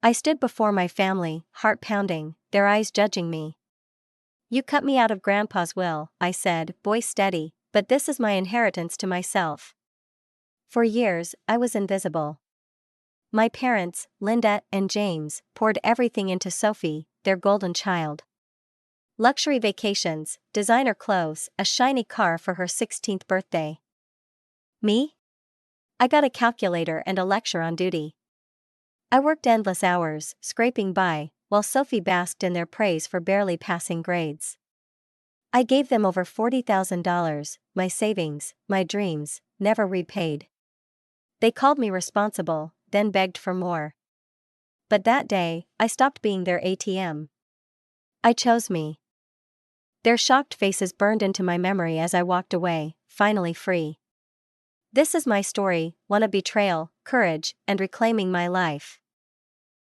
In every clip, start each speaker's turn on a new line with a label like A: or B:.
A: I stood before my family, heart pounding, their eyes judging me. "You cut me out of Grandpa's will," I said, voice steady, "but this is my inheritance to myself." For years, I was invisible. My parents, Linda and James, poured everything into Sophie, their golden child. Luxury vacations, designer clothes, a shiny car for her 16th birthday. Me? I got a calculator and a lecture on duty. I worked endless hours, scraping by, while Sophie basked in their praise for barely passing grades. I gave them over $40,000, my savings, my dreams, never repaid. They called me responsible, then begged for more. But that day, I stopped being their ATM. I chose me. Their shocked faces burned into my memory as I walked away, finally free. This is my story, one of betrayal, courage, and reclaiming my life.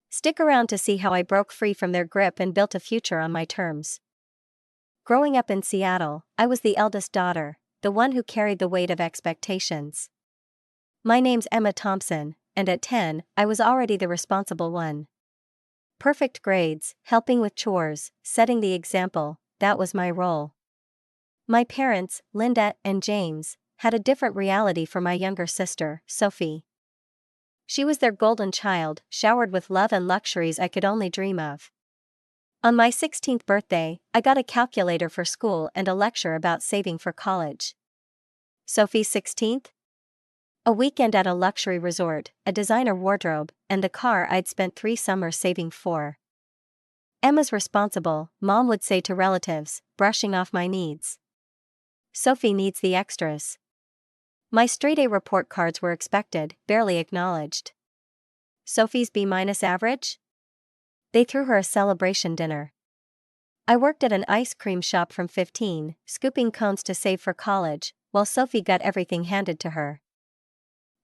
A: Stick around to see how I broke free from their grip and built a future on my terms. Growing up in Seattle, I was the eldest daughter, the one who carried the weight of expectations. My name's Emma Thompson, and at 10, I was already the responsible one. Perfect grades, helping with chores, setting the example, that was my role. My parents, Linda and James, had a different reality for my younger sister, Sophie. She was their golden child, showered with love and luxuries I could only dream of. On my 16th birthday, I got a calculator for school and a lecture about saving for college. Sophie's 16th? A weekend at a luxury resort, a designer wardrobe, and the car I'd spent 3 summers saving for. Emma's responsible, Mom would say to relatives, brushing off my needs. Sophie needs the extras. My straight-A report cards were expected, barely acknowledged. Sophie's B- average? They threw her a celebration dinner. I worked at an ice cream shop from 15, scooping cones to save for college, while Sophie got everything handed to her.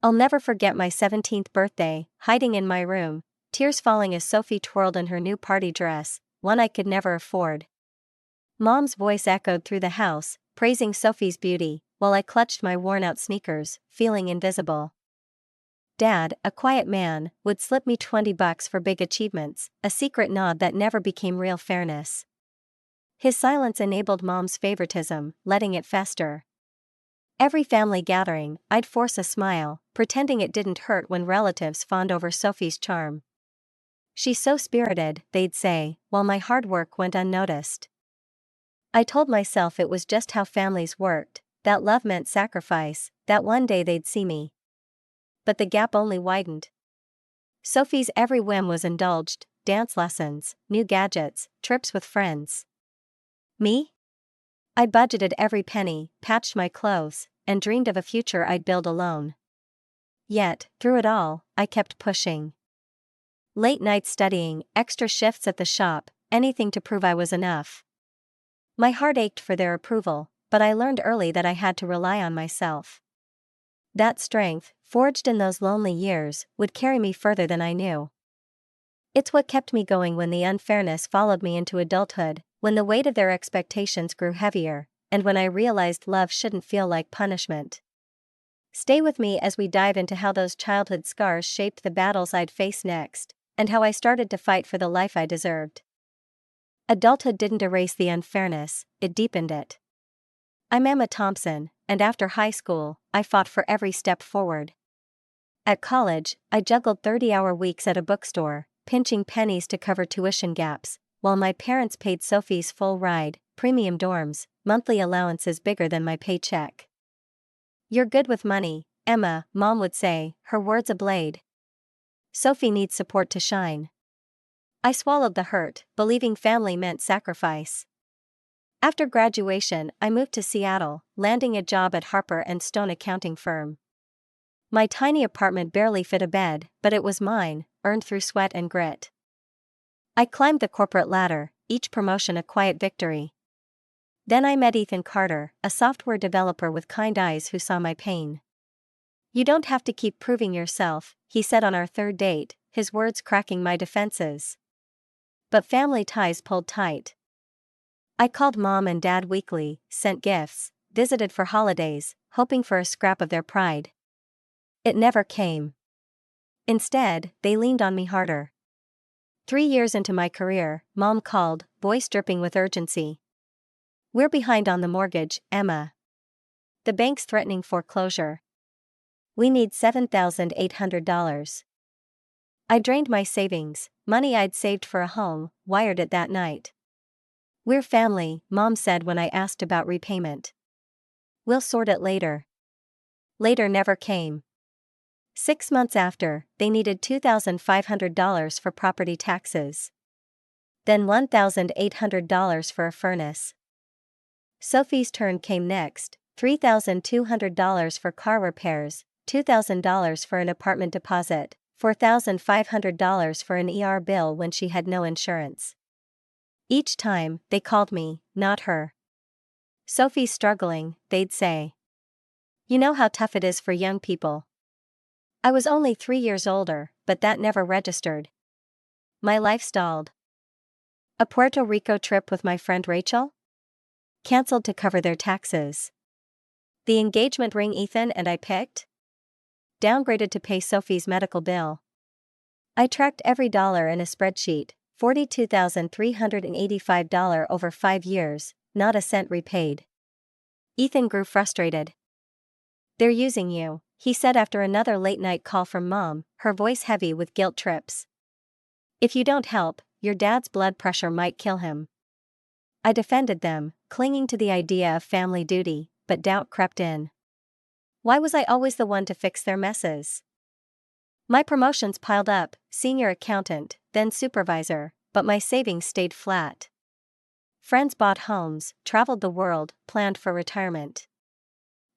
A: I'll never forget my 17th birthday, hiding in my room, tears falling as Sophie twirled in her new party dress, one I could never afford. Mom's voice echoed through the house, praising Sophie's beauty, while I clutched my worn-out sneakers, feeling invisible. Dad, a quiet man, would slip me $20 for big achievements, a secret nod that never became real fairness. His silence enabled Mom's favoritism, letting it fester. Every family gathering, I'd force a smile, pretending it didn't hurt when relatives fawned over Sophie's charm. "She's so spirited," they'd say, while my hard work went unnoticed. I told myself it was just how families worked, that love meant sacrifice, that one day they'd see me. But the gap only widened. Sophie's every whim was indulged, dance lessons, new gadgets, trips with friends. Me? I budgeted every penny, patched my clothes, and dreamed of a future I'd build alone. Yet, through it all, I kept pushing. Late nights studying, extra shifts at the shop, anything to prove I was enough. My heart ached for their approval, but I learned early that I had to rely on myself. That strength, forged in those lonely years, would carry me further than I knew. It's what kept me going when the unfairness followed me into adulthood, when the weight of their expectations grew heavier, and when I realized love shouldn't feel like punishment. Stay with me as we dive into how those childhood scars shaped the battles I'd face next, and how I started to fight for the life I deserved. Adulthood didn't erase the unfairness, it deepened it. I'm Emma Thompson, and after high school, I fought for every step forward. At college, I juggled 30-hour weeks at a bookstore, pinching pennies to cover tuition gaps, while my parents paid Sophie's full ride, premium dorms, monthly allowances bigger than my paycheck. "You're good with money, Emma," Mom would say, her words a blade. "Sophie needs support to shine." I swallowed the hurt, believing family meant sacrifice. After graduation, I moved to Seattle, landing a job at Harper & Stone accounting firm. My tiny apartment barely fit a bed, but it was mine, earned through sweat and grit. I climbed the corporate ladder, each promotion a quiet victory. Then I met Ethan Carter, a software developer with kind eyes who saw my pain. "You don't have to keep proving yourself," he said on our third date, his words cracking my defenses. But family ties pulled tight. I called Mom and Dad weekly, sent gifts, visited for holidays, hoping for a scrap of their pride. It never came. Instead, they leaned on me harder. 3 years into my career, Mom called, voice dripping with urgency. We're behind on the mortgage, Emma. The bank's threatening foreclosure. We need $7,800. I drained my savings, money I'd saved for a home, wired it that night. We're family, Mom said when I asked about repayment. We'll sort it later. Later never came. 6 months after, they needed $2,500 for property taxes. Then $1,800 for a furnace. Sophie's turn came next, $3,200 for car repairs, $2,000 for an apartment deposit, $4,500 for an ER bill when she had no insurance. Each time, they called me, not her. Sophie's struggling, they'd say. You know how tough it is for young people. I was only 3 years older, but that never registered. My life stalled. A Puerto Rico trip with my friend Rachel? Cancelled to cover their taxes. The engagement ring Ethan and I picked? Downgraded to pay Sophie's medical bill. I tracked every dollar in a spreadsheet, $42,385 over 5 years, not a cent repaid. Ethan grew frustrated. They're using you, he said after another late-night call from Mom, her voice heavy with guilt trips. If you don't help, your dad's blood pressure might kill him. I defended them, clinging to the idea of family duty, but doubt crept in. Why was I always the one to fix their messes? My promotions piled up, senior accountant, then supervisor, but my savings stayed flat. Friends bought homes, traveled the world, planned for retirement.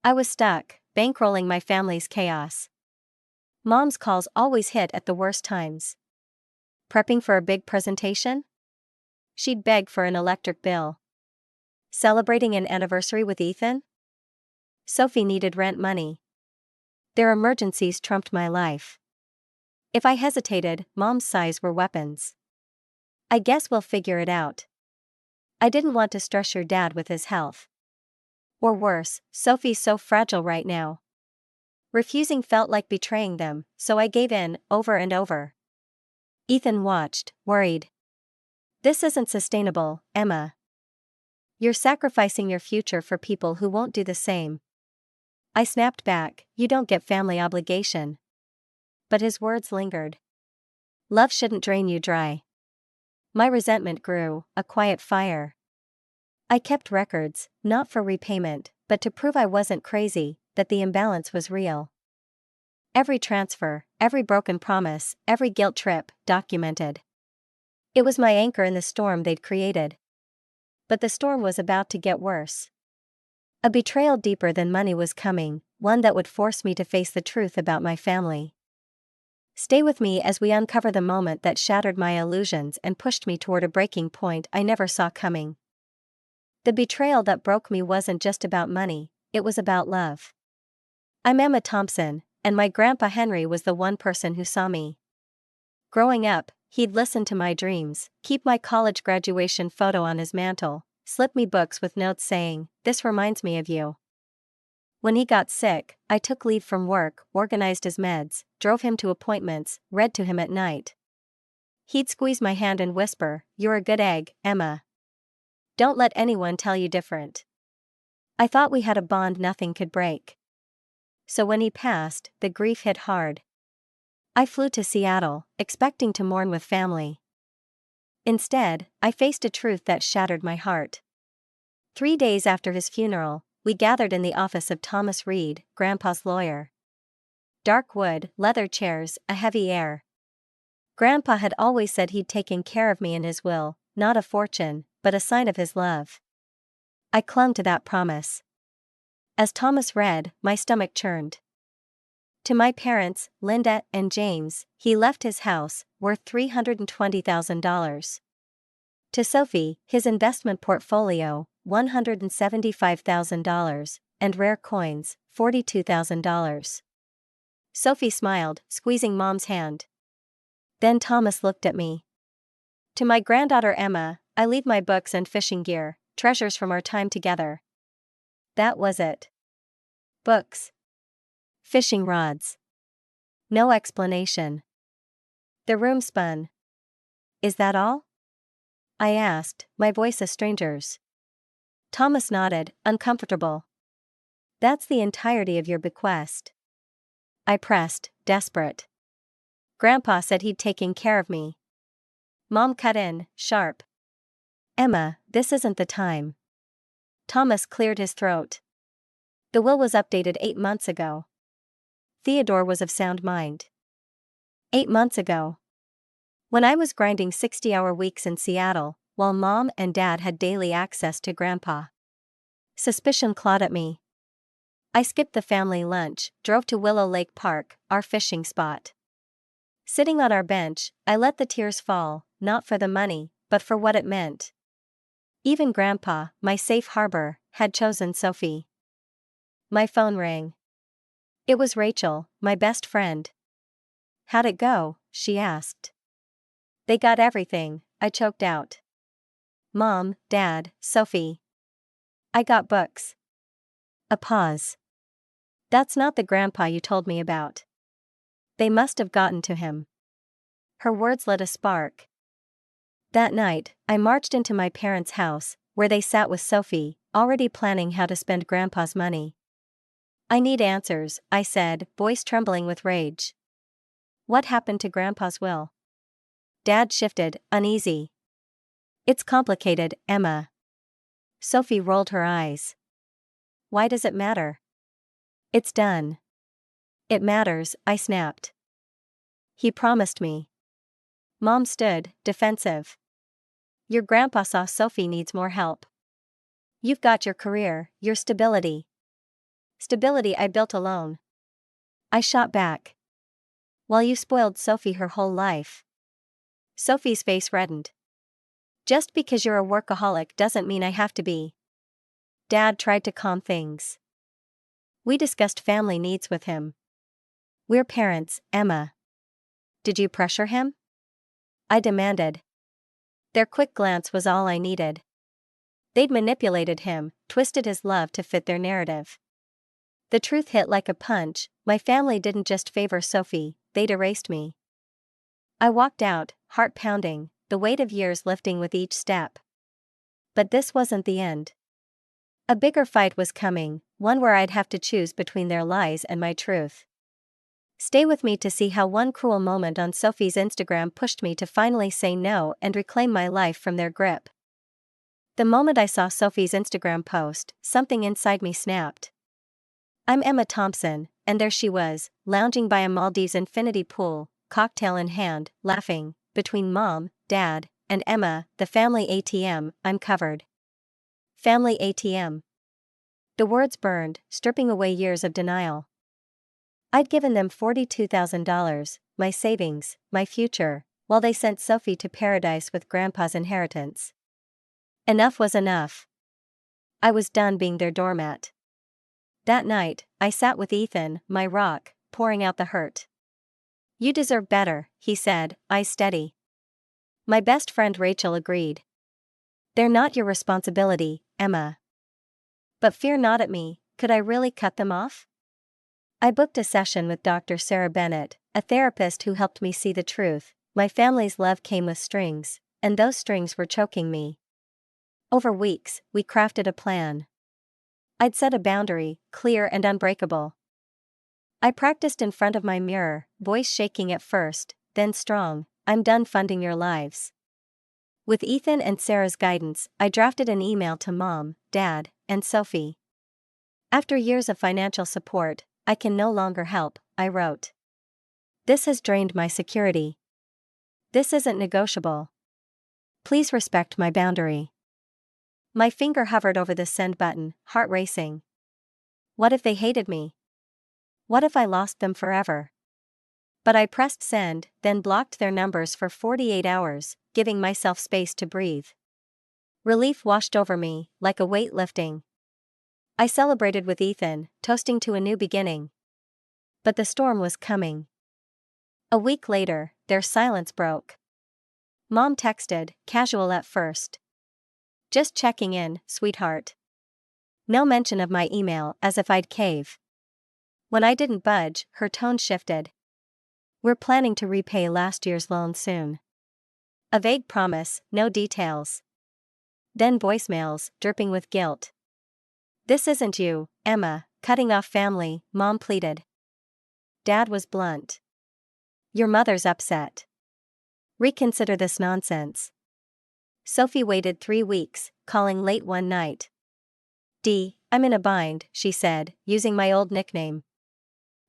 A: I was stuck, bankrolling my family's chaos. Mom's calls always hit at the worst times. Prepping for a big presentation? She'd beg for an electric bill. Celebrating an anniversary with Ethan? Sophie needed rent money. Their emergencies trumped my life. If I hesitated, Mom's sighs were weapons. I guess we'll figure it out. I didn't want to stress your dad with his health. Or worse, Sophie's so fragile right now. Refusing felt like betraying them, so I gave in, over and over. Ethan watched, worried. This isn't sustainable, Emma. You're sacrificing your future for people who won't do the same. I snapped back, you don't get family obligation. But his words lingered. Love shouldn't drain you dry. My resentment grew, a quiet fire. I kept records, not for repayment, but to prove I wasn't crazy, that the imbalance was real. Every transfer, every broken promise, every guilt trip, documented. It was my anchor in the storm they'd created. But the storm was about to get worse. A betrayal deeper than money was coming, one that would force me to face the truth about my family. Stay with me as we uncover the moment that shattered my illusions and pushed me toward a breaking point I never saw coming. The betrayal that broke me wasn't just about money, it was about love. I'm Emma Thompson, and my grandpa Henry was the one person who saw me. Growing up, he'd listen to my dreams, keep my college graduation photo on his mantle, slip me books with notes saying, "This reminds me of you." When he got sick, I took leave from work, organized his meds, drove him to appointments, read to him at night. He'd squeeze my hand and whisper, "You're a good egg, Emma. Don't let anyone tell you different." I thought we had a bond nothing could break. So when he passed, the grief hit hard. I flew to Seattle, expecting to mourn with family. Instead, I faced a truth that shattered my heart. 3 days after his funeral, we gathered in the office of Thomas Reed, Grandpa's lawyer. Dark wood, leather chairs, a heavy air. Grandpa had always said he'd taken care of me in his will, not a fortune, but a sign of his love. I clung to that promise. As Thomas read, my stomach churned. To my parents, Linda and James, he left his house, worth $320,000. To Sophie, his investment portfolio, $175,000, and rare coins, $42,000. Sophie smiled, squeezing Mom's hand. Then Thomas looked at me. To my granddaughter Emma, I leave my books and fishing gear, treasures from our time together. That was it. Books. Fishing rods. No explanation. The room spun. Is that all? I asked, my voice a stranger's. Thomas nodded, uncomfortable. That's the entirety of your bequest. I pressed, desperate. Grandpa said he'd taken care of me. Mom cut in, sharp. Emma, this isn't the time. Thomas cleared his throat. The will was updated 8 months ago. Theodore was of sound mind. 8 months ago. When I was grinding 60-hour weeks in Seattle, while Mom and Dad had daily access to Grandpa. Suspicion clawed at me. I skipped the family lunch, drove to Willow Lake Park, our fishing spot. Sitting on our bench, I let the tears fall, not for the money, but for what it meant. Even Grandpa, my safe harbor, had chosen Sophie. My phone rang. It was Rachel, my best friend. How'd it go? She asked. They got everything, I choked out. Mom, Dad, Sophie. I got books. A pause. That's not the grandpa you told me about. They must have gotten to him. Her words lit a spark. That night, I marched into my parents' house, where they sat with Sophie, already planning how to spend Grandpa's money. I need answers, I said, voice trembling with rage. What happened to Grandpa's will? Dad shifted, uneasy. It's complicated, Emma. Sophie rolled her eyes. Why does it matter? It's done. It matters, I snapped. He promised me. Mom stood, defensive. Your grandpa saw Sophie needs more help. You've got your career, your stability. Stability I built alone. I shot back. While you spoiled Sophie her whole life. Sophie's face reddened. Just because you're a workaholic doesn't mean I have to be. Dad tried to calm things. We discussed family needs with him. We're parents, Emma. Did you pressure him? I demanded. Their quick glance was all I needed. They'd manipulated him, twisted his love to fit their narrative. The truth hit like a punch, my family didn't just favor Sophie, they'd erased me. I walked out, heart pounding, the weight of years lifting with each step. But this wasn't the end. A bigger fight was coming, one where I'd have to choose between their lies and my truth. Stay with me to see how one cruel moment on Sophie's Instagram pushed me to finally say no and reclaim my life from their grip. The moment I saw Sophie's Instagram post, something inside me snapped. I'm Emma Thompson, and there she was, lounging by a Maldives infinity pool, cocktail in hand, laughing, between Mom, Dad, and Emma, the family ATM, I'm covered. Family ATM. The words burned, stripping away years of denial. I'd given them $42,000, my savings, my future, while they sent Sophie to paradise with Grandpa's inheritance. Enough was enough. I was done being their doormat. That night, I sat with Ethan, my rock, pouring out the hurt. You deserve better, he said, eyes steady. My best friend Rachel agreed. They're not your responsibility, Emma. But fear not at me, could I really cut them off? I booked a session with Dr. Sarah Bennett, a therapist who helped me see the truth. My family's love came with strings, and those strings were choking me. Over weeks, we crafted a plan. I'd set a boundary, clear and unbreakable. I practiced in front of my mirror, voice shaking at first, then strong. I'm done funding your lives. With Ethan and Sarah's guidance, I drafted an email to Mom, Dad, and Sophie. After years of financial support, I can no longer help, I wrote. This has drained my security. This isn't negotiable. Please respect my boundary. My finger hovered over the send button, heart racing. What if they hated me? What if I lost them forever? But I pressed send, then blocked their numbers for 48 hours, giving myself space to breathe. Relief washed over me, like a weight lifting. I celebrated with Ethan, toasting to a new beginning. But the storm was coming. A week later, their silence broke. Mom texted, casual at first. Just checking in, sweetheart. No mention of my email, as if I'd cave. When I didn't budge, her tone shifted. We're planning to repay last year's loan soon. A vague promise, no details. Then voicemails, dripping with guilt. "This isn't you, Emma," cutting off family, Mom pleaded. Dad was blunt. "Your mother's upset. Reconsider this nonsense." Sophie waited 3 weeks, calling late one night. "I'm in a bind," she said, using my old nickname.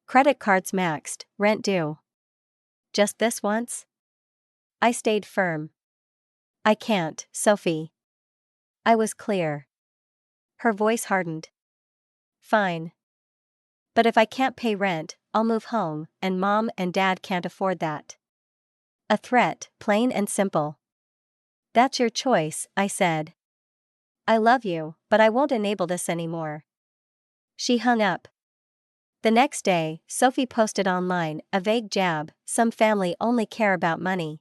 A: "Credit cards maxed, rent due." "Just this once?" I stayed firm. "I can't, Sophie." I was clear. Her voice hardened. "Fine. But if I can't pay rent, I'll move home, and Mom and Dad can't afford that." A threat, plain and simple. "That's your choice," I said. "I love you, but I won't enable this anymore." She hung up. The next day, Sophie posted online a vague jab, "Some family only care about money."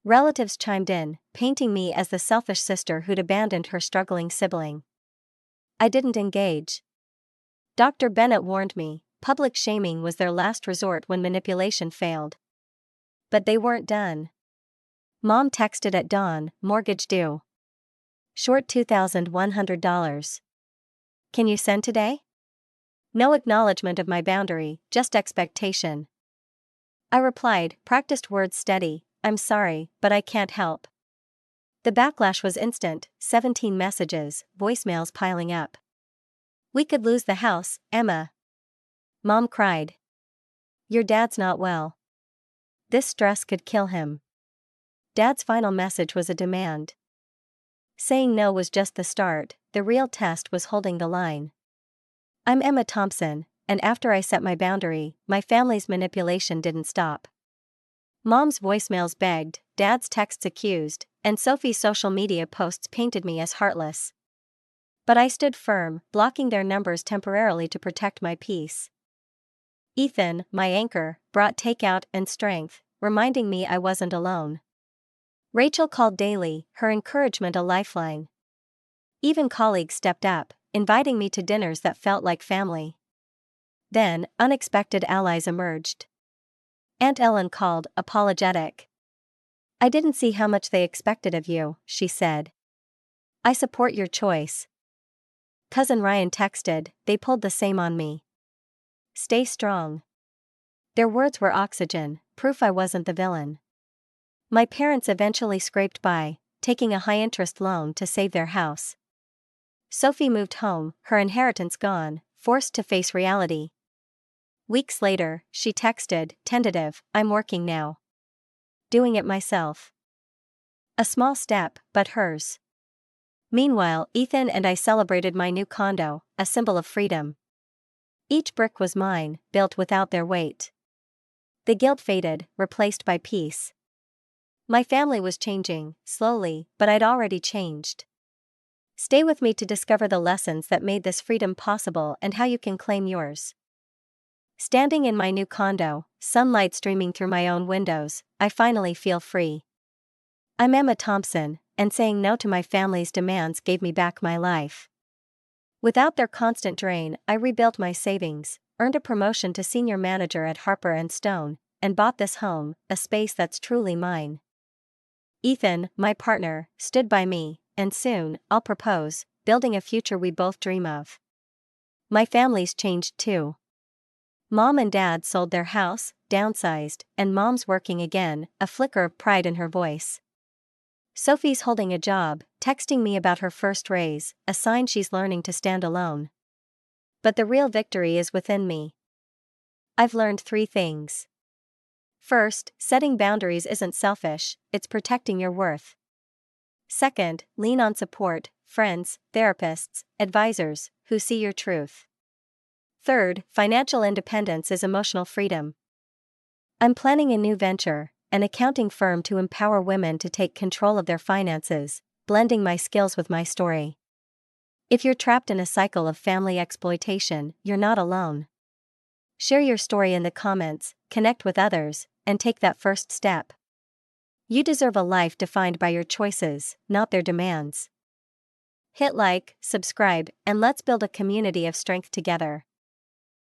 A: Relatives chimed in, painting me as the selfish sister who'd abandoned her struggling sibling. I didn't engage. Dr. Bennett warned me, public shaming was their last resort when manipulation failed. But they weren't done. Mom texted at dawn, "Mortgage due. Short $2,100. Can you send today?" No acknowledgement of my boundary, just expectation. I replied, practiced words steady, "I'm sorry, but I can't help." The backlash was instant, 17 messages, voicemails piling up. "We could lose the house, Emma." Mom cried. "Your dad's not well. This stress could kill him." Dad's final message was a demand. Saying no was just the start, the real test was holding the line. I'm Emma Thompson, and after I set my boundary, my family's manipulation didn't stop. Mom's voicemails begged, Dad's texts accused, and Sophie's social media posts painted me as heartless. But I stood firm, blocking their numbers temporarily to protect my peace. Ethan, my anchor, brought takeout and strength, reminding me I wasn't alone. Rachel called daily, her encouragement a lifeline. Even colleagues stepped up, inviting me to dinners that felt like family. Then, unexpected allies emerged. Aunt Ellen called, apologetic. "I didn't see how much they expected of you," she said. "I support your choice." Cousin Ryan texted, "They pulled the same on me. Stay strong." Their words were oxygen, proof I wasn't the villain. My parents eventually scraped by, taking a high-interest loan to save their house. Sophie moved home, her inheritance gone, forced to face reality. Weeks later, she texted, tentative, "I'm working now. Doing it myself." A small step, but hers. Meanwhile, Ethan and I celebrated my new condo, a symbol of freedom. Each brick was mine, built without their weight. The guilt faded, replaced by peace. My family was changing, slowly, but I'd already changed. Stay with me to discover the lessons that made this freedom possible and how you can claim yours. Standing in my new condo, sunlight streaming through my own windows, I finally feel free. I'm Emma Thompson, and saying no to my family's demands gave me back my life. Without their constant drain, I rebuilt my savings, earned a promotion to senior manager at Harper & Stone, and bought this home, a space that's truly mine. Ethan, my partner, stood by me, and soon, I'll propose, building a future we both dream of. My family's changed too. Mom and Dad sold their house, downsized, and Mom's working again, a flicker of pride in her voice. Sophie's holding a job, texting me about her first raise, a sign she's learning to stand alone. But the real victory is within me. I've learned 3 things. First, setting boundaries isn't selfish, it's protecting your worth. Second, lean on support, friends, therapists, advisors, who see your truth. Third, financial independence is emotional freedom. I'm planning a new venture, an accounting firm to empower women to take control of their finances, blending my skills with my story. If you're trapped in a cycle of family exploitation, you're not alone. Share your story in the comments, connect with others, and take that first step. You deserve a life defined by your choices, not their demands. Hit like, subscribe, and let's build a community of strength together.